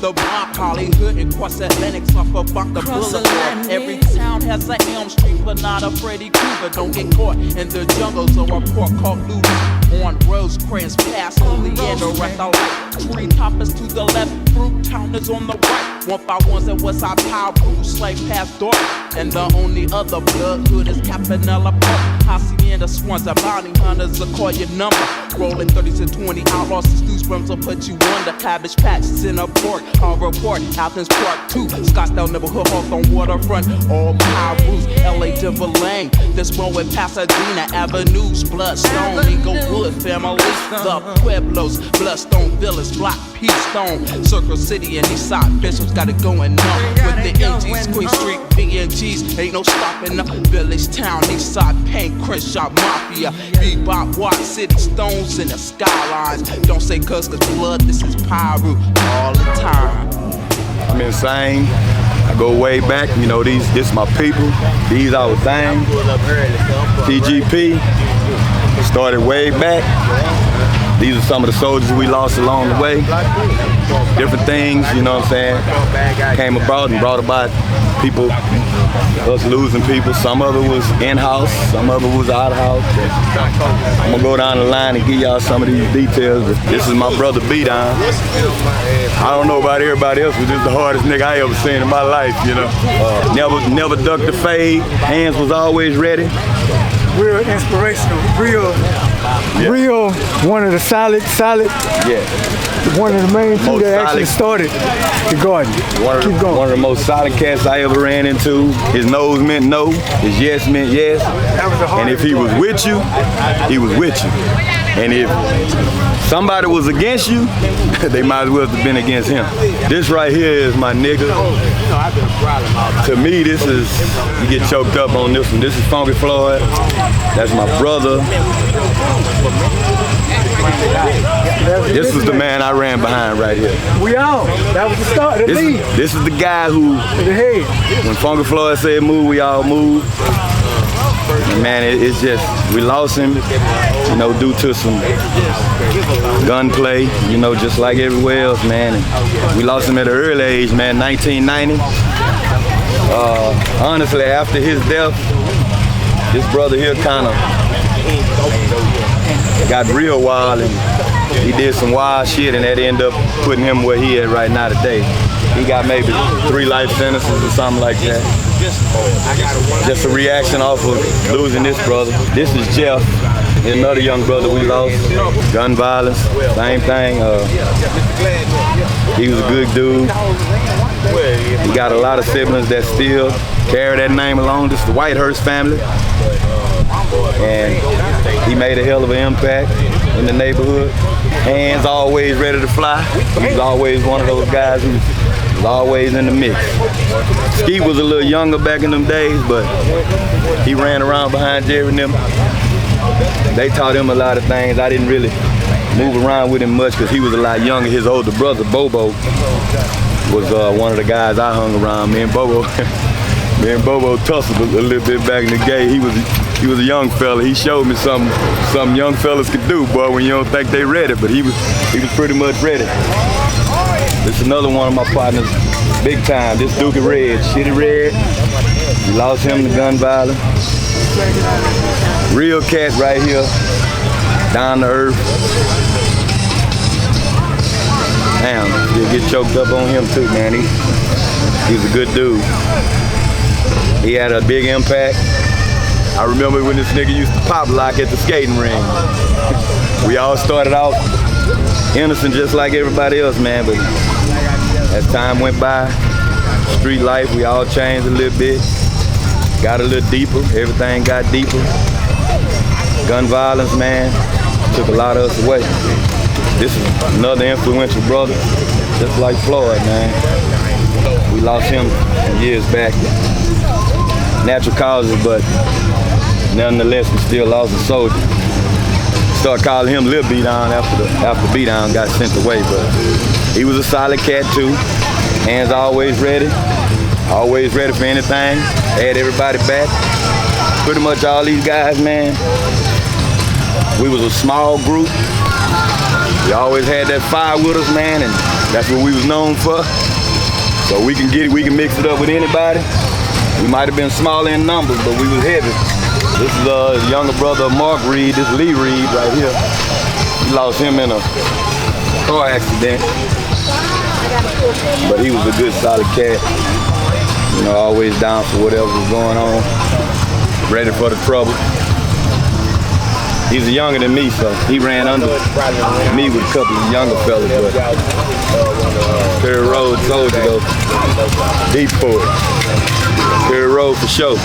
the block, Hollywood and cross Atlantic off of Bunker Boulevard. Every town has a Elm Street, but not a Freddy Krueger. Don't get caught in the jungles or a port called Lulu. On Rosecrans past Oleander at the light. Tree toppers to the left, fruit counters on the right. One by ones at West Side Power, Bruce Slave past dark. And the only other blood hood is Campanella Park. Hacienda Swans, the bounty hunters will call your number. Rolling 30s and 20 outlaws and stew sperms will put you under. Cabbage patches in a port, on report, Athens Park 2. Scottsdale neighborhood, Hawthorne waterfront, all Pyrus, LA Denver Lane. This one with Pasadena Avenues, Bloodstone, Inglewood family, the Pueblos, Bloodstone Villas, Block P Stone, Circle City and Eastside Bishops got it going on. With the MGs, Queen Street, BNGs, ain't no stopping the Village Town, Eastside Pain, Crenshaw Mafia, Bebop, Watt City, Stones in the skylines. Don't say cuz blood, this is Pyro all the time. I'm insane. I go way back, you know, this my people. These our thing. TGP started way back. These are some of the soldiers we lost along the way. Different things, you know what I'm saying, came about and brought about people, us losing people. Some of it was in-house, some of it was out-of-house. I'm gonna go down the line and give y'all some of these details. This is my brother B-Down. I don't know about everybody else, but this is the hardest nigga I ever seen in my life, you know. Never ducked the fade, hands was always ready. Real inspirational, real, one of the solid, yeah. One of the main two that actually started the garden. Keep going. One of the most solid cats I ever ran into. His nose meant no, his yes meant yes. And if he was with you, he was with you. And if somebody was against you, they might as well have been against him. This right here is my nigga. To me, this is, you get choked up on this one. This is Funky Floyd. That's my brother. This was the man I ran behind right here. We all. That was the start, the lead. This is the guy who, when Funky Floyd said move, we all moved. And man, it's just, we lost him, you know, due to some gunplay, you know, just like everywhere else, man. And we lost him at an early age, man, 1990. Honestly, after his death, this brother here kind of got real wild, and he did some wild shit, and that ended up putting him where he at right now today. He got maybe 3 life sentences or something like that. Just a reaction off of losing this brother. This is Jeff, another young brother we lost. Gun violence, same thing. He was a good dude. He got a lot of siblings that still carry that name along. This is the Whitehurst family. And he made a hell of an impact in the neighborhood. Hands always ready to fly. He was always one of those guys who was always in the mix. Ski was a little younger back in them days, but he ran around behind Jerry and them. They taught him a lot of things. I didn't really move around with him much because he was a lot younger. His older brother, Bobo, was one of the guys I hung around. Me and Bobo tussled a little bit back in the day. He was a young fella. He showed me something young fellas could do, boy, when you don't think they ready, but he was pretty much ready. This is another one of my partners, big time. This Dookie Red, Shitty Red. We lost him to gun violence. Real cat right here, down to earth. Damn, you get choked up on him too, man. He was a good dude. He had a big impact. I remember when this nigga used to pop lock at the skating ring. We all started out innocent just like everybody else, man, but as time went by, street life, we all changed a little bit, got a little deeper, everything got deeper. Gun violence, man, took a lot of us away. This is another influential brother, just like Floyd, man. We lost him years back. Natural causes, but nonetheless, we still lost a soldier. Started calling him Lil B-Down after B-Down got sent away, but he was a solid cat too. Hands always ready for anything. Had everybody back. Pretty much all these guys, man. We was a small group. We always had that fire with us, man, and That's what we was known for. So we can mix it up with anybody. We might have been smaller in numbers, but we was heavy. This is the younger brother of Mark Reed, this Lee Reed right here. We lost him in a car accident. But he was a good, solid cat. You know, always down for whatever was going on. Ready for the trouble. He's younger than me, so he ran under me with a couple of younger fellas. But Perry Road told you though, deep for it. Perry Road for sure.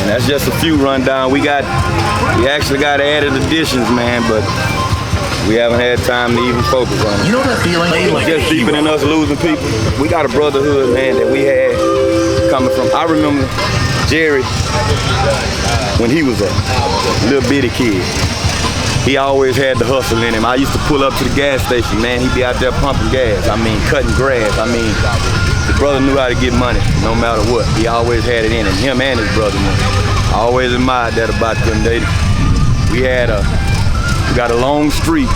And that's just a few rundown. We actually got added additions, man, but we haven't had time to even focus on it. You know that feeling? Like just deeper than us losing people. We got a brotherhood, man, that we had coming from. I remember Jerry when he was a little bitty kid. He always had the hustle in him. I used to pull up to the gas station, man. He'd be out there pumping gas. I mean, cutting grass. I mean, the brother knew how to get money no matter what. He always had it in him. Him and his brother knew. I always admired that about them. We got a long street,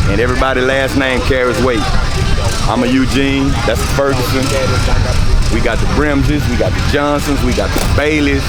and everybody's last name carries weight. I'm a Eugene. That's a Ferguson. We got the Brimses. We got the Johnsons. We got the Baileys.